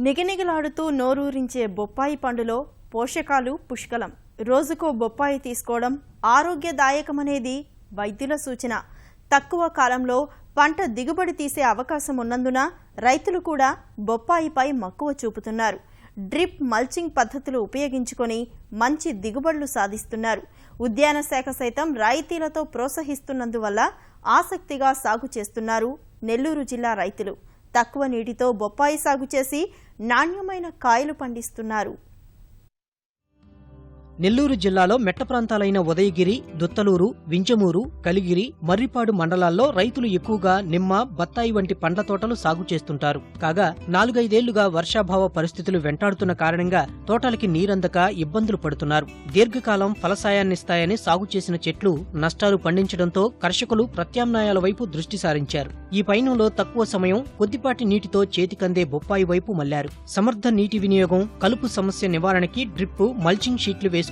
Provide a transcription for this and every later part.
నిగనిగలాడుతూ నోరూరించే బొప్పాయి పండులో పోషకాలు పుష్కలం. రోజుకో బొప్పాయి తీసుకోవడం ఆరోగ్యదాయకమనేది వైద్యుల సూచన. తక్కువ కాలంలో పంట దిగుబడి తీసే అవకాశం ఉన్నందున రైతులు కూడా బొప్పాయిపై మక్కువ చూపుతున్నారు. డ్రిప్ మల్చింగ్ పద్ధతులు ఉపయోగించుకొని మంచి దిగుబడులు సాధిస్తున్నారు. ఉద్యాన శాఖ సైతం రాయితీలతో ప్రోత్సహిస్తున్నందువల్ల ఆసక్తిగా సాగు చేస్తున్నారు నెల్లూరు జిల్లా రైతులు. తక్కువ నీటితో బొప్పాయి సాగు చేసి నాణ్యమైన కాయలు పండిస్తున్నారు. నెల్లూరు జిల్లాలో మెట్ట ప్రాంతాలైన ఉదయగిరి, దుత్తలూరు, వింజమూరు, కలిగిరి, మర్రిపాడు మండలాల్లో రైతులు ఎక్కువగా నిమ్మ, బత్తాయి వంటి పండ్ల తోటలు సాగు చేస్తుంటారు. కాగా 4-5 వర్షాభావ పరిస్థితులు వెంటాడుతున్న కారణంగా తోటలకి నీరందక ఇబ్బందులు పడుతున్నారు. దీర్ఘకాలం ఫలసాయాన్నిస్తాయని సాగు చేసిన చెట్లు నష్టాలు పండించడంతో కర్షకులు ప్రత్యామ్నాయాల వైపు దృష్టి సారించారు. ఈ పయనంలో తక్కువ సమయం, కొద్దిపాటి నీటితో చేతికందే బొప్పాయి వైపు మళ్లారు. సమర్థ నీటి వినియోగం, కలుపు సమస్య నివారణకి డ్రిప్, మల్చింగ్ షీట్లు వేసుకుని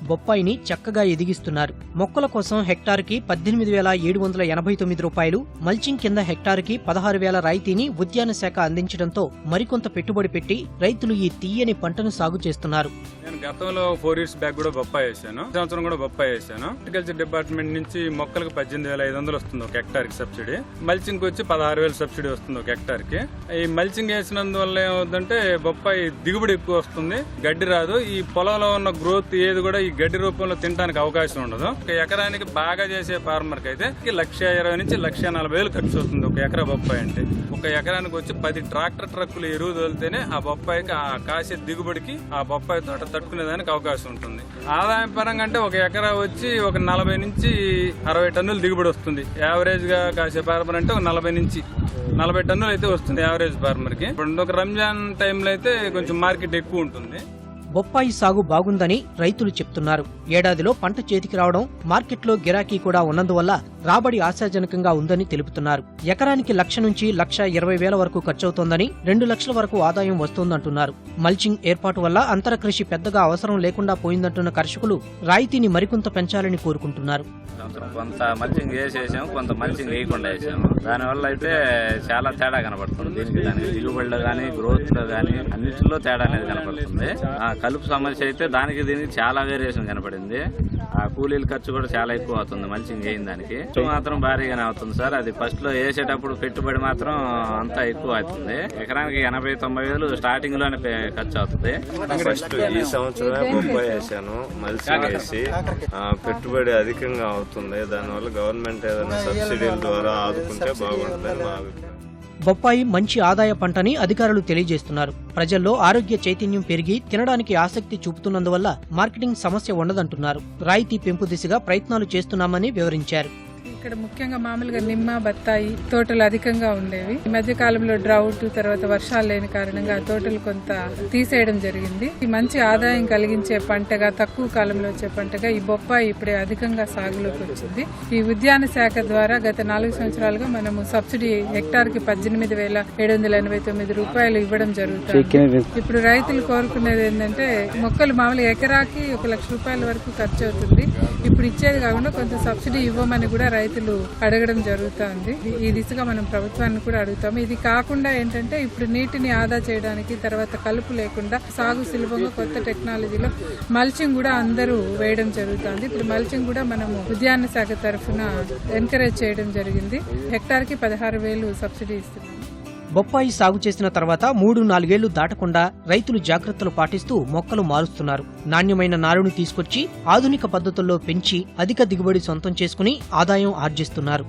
బొప్పాయిని చక్కగా ఎదిగిస్తున్నారు. మొక్కల కోసం హెక్టారుకి 18,789 రూపాయలు, మల్చింగ్ కింద హెక్టారుకి 16,000 రాయితీని ఉద్యాన శాఖ అందించడంతో మరికొంత పెట్టుబడి పెట్టి రైతులు ఈ తీయని పంటను సాగు చేస్తున్నారు. నేను గతంలో 4 years బ్యాక్ కూడా బొప్పాయి వేసాను. సంవత్సరం కూడా బొప్పాయి వేసాను. అగ్రికల్చర్ డిపార్ట్మెంట్ నుంచి మొక్కలకు 18,500 వస్తుంది ఒక హెక్టార్కి సబ్సిడీ. మల్చింగ్ వచ్చి 16,000 సబ్సిడీ వస్తుంది ఒక హెక్టార్కి. ఈ మల్చింగ్ వేసినందువల్ల ఏమవుతుందంటే బొప్పాయి దిగుబడి ఎక్కువ వస్తుంది, గడ్డి రాదు. ఈ పొలంలో ఉన్న గ్రోత్ ఏది కూడా ఈ గడ్డి రూపంలో తినడానికి అవకాశం ఉండదు. ఒక ఎకరానికి బాగా చేసే ఫార్మర్ కి అయితే 1,20,000 నుంచి 1,40,000 ఖర్చు అవుతుంది ఒక ఎకరా బొప్పాయి అంటే. ఒక ఎకరానికి వచ్చి 10 ట్రాక్టర్ ట్రక్కులు ఎరువు తోలితేనే ఆ బొప్పాయికి ఆ కాసే దిగుబడికి ఆ బొప్పాయి తోట తట్టుకునేదానికి అవకాశం ఉంటుంది. ఆదాయం పరంగా అంటే ఒక ఎకరా వచ్చి ఒక 40 నుంచి 60 టన్నులు దిగుబడి వస్తుంది. యావరేజ్ గా కాసే ఫార్మర్ అంటే ఒక 40 నుంచి 40 టన్నులు అయితే వస్తుంది యావరేజ్ ఫార్మర్ కి. ఇప్పుడు ఒక రంజాన్ టైంలో అయితే కొంచెం మార్కెట్ ఎక్కువ ఉంటుంది. బొప్పాయి సాగు బాగుందని రైతులు చెప్తున్నారు. ఏడాదిలో పంట చేతికి రావడం, మార్కెట్లో గిరాకీ కూడా ఉన్నందువల్ల రాబడి ఆశాజనకంగా ఉందని తెలుపుతున్నారు. ఎకరానికి 1,00,000 నుంచి 1,20,000 వరకు ఖర్చవుతోందని, 2 లక్షల వరకు ఆదాయం వస్తోందంటున్నారు. మల్చింగ్ ఏర్పాటు వల్ల అంతర కృషి పెద్దగా అవసరం లేకుండా పోయిందంటున్న కర్షకులు రాయితీని మరికొంత పెంచాలని కోరుకుంటున్నారు. కొంత మల్చింగ్ వేసేసాము, కొంత మల్చింగ్ వేయకుండా వేసాము. దానివల్ల అయితే చాలా తేడా కనపడుతుంది. దీనికి దానికి దిగుబడిలో గానీ, గ్రోత్ లో గానీ అన్నింటిలో తేడా అనేది కనపడుతుంది. కలుపు సమస్య అయితే దానికి దీనికి చాలా వేరియేషన్ కనపడింది. ఆ కూలీల ఖర్చు కూడా చాలా ఎక్కువ అవుతుంది మల్చింగ్ వేయిన దానికి. మాత్రం భారీగానే అవుతుంది సార్. అది ఫస్ట్ లో వేసేటప్పుడు పెట్టుబడి మాత్రం అంతా ఎక్కువ అవుతుంది. ఎకరానికి 80-90 వేలు స్టార్టింగ్ లోనే ఖర్చు అవుతుంది. ఫస్ట్ ఈ సంవత్సరమే బొప్పాయి వేసాను, మల్చింగ్ వేసి పెట్టుబడి అధికంగా అవుతుంది. దానివల్ల గవర్నమెంట్ ఏదైనా సబ్సిడీల ద్వారా ఆదుకుంటే బాగుంటుందని మా అభిప్రాయం. బొప్పాయి మంచి ఆదాయ పంటని అధికారులు తెలియజేస్తున్నారు. ప్రజల్లో ఆరోగ్య చైతన్యం పెరిగి తినడానికి ఆసక్తి చూపుతున్నందువల్ల మార్కెటింగ్ సమస్య ఉండదంటున్నారు. రాయితీ పెంపు దిశగా ప్రయత్నాలు చేస్తున్నామని వివరించారు. ఇక్కడ ముఖ్యంగా మామూలుగా నిమ్మ, బత్తాయి తోటలు అధికంగా ఉండేవి. ఈ మధ్య కాలంలో డ్రౌట్, తర్వాత వర్షాలు లేని కారణంగా ఆ తోటలు కొంత తీసేయడం జరిగింది. ఈ మంచి ఆదాయం కలిగించే పంటగా, తక్కువ కాలంలో వచ్చే పంటగా ఈ బొప్పాయి ఇప్పుడే అధికంగా సాగులోకి వచ్చింది. ఈ ఉద్యాన శాఖ ద్వారా గత 4 సంవత్సరాలుగా మనము సబ్సిడీ హెక్టార్ కి 18,789 రూపాయలు ఇవ్వడం జరుగుతుంది. ఇప్పుడు రైతులు కోరుకునేది ఏంటంటే మొక్కలు మామూలుగా ఎకరాకి 1,00,000 రూపాయల వరకు ఖర్చు అవుతుంది. ఇప్పుడు ఇచ్చేది కాకుండా కొంత సబ్సిడీ ఇవ్వమని కూడా రైతులు అడగడం జరుగుతుంది. ఈ దిశగా మనం ప్రభుత్వాన్ని కూడా అడుగుతాము. ఇది కాకుండా ఏంటంటే ఇప్పుడు నీటిని ఆదా చేయడానికి, తర్వాత కలుపు లేకుండా సాగు సులభంగా కొత్త టెక్నాలజీలో మల్చింగ్ కూడా అందరూ వేయడం జరుగుతుంది. ఇప్పుడు మల్చింగ్ కూడా మనము ఉద్యాన శాఖ తరఫున ఎంకరేజ్ చేయడం జరిగింది. హెక్టార్ కి 16,000 సబ్సిడీ ఇస్తున్నాము. బొప్పాయి సాగు చేసిన తర్వాత 3-4 దాటకుండా రైతులు జాగ్రత్తలు పాటిస్తూ మొక్కలు మారుస్తున్నారు. నాణ్యమైన నారును తీసుకొచ్చి ఆధునిక పద్ధతుల్లో పెంచి అధిక దిగుబడి సొంతం చేసుకుని ఆదాయం ఆర్జిస్తున్నారు.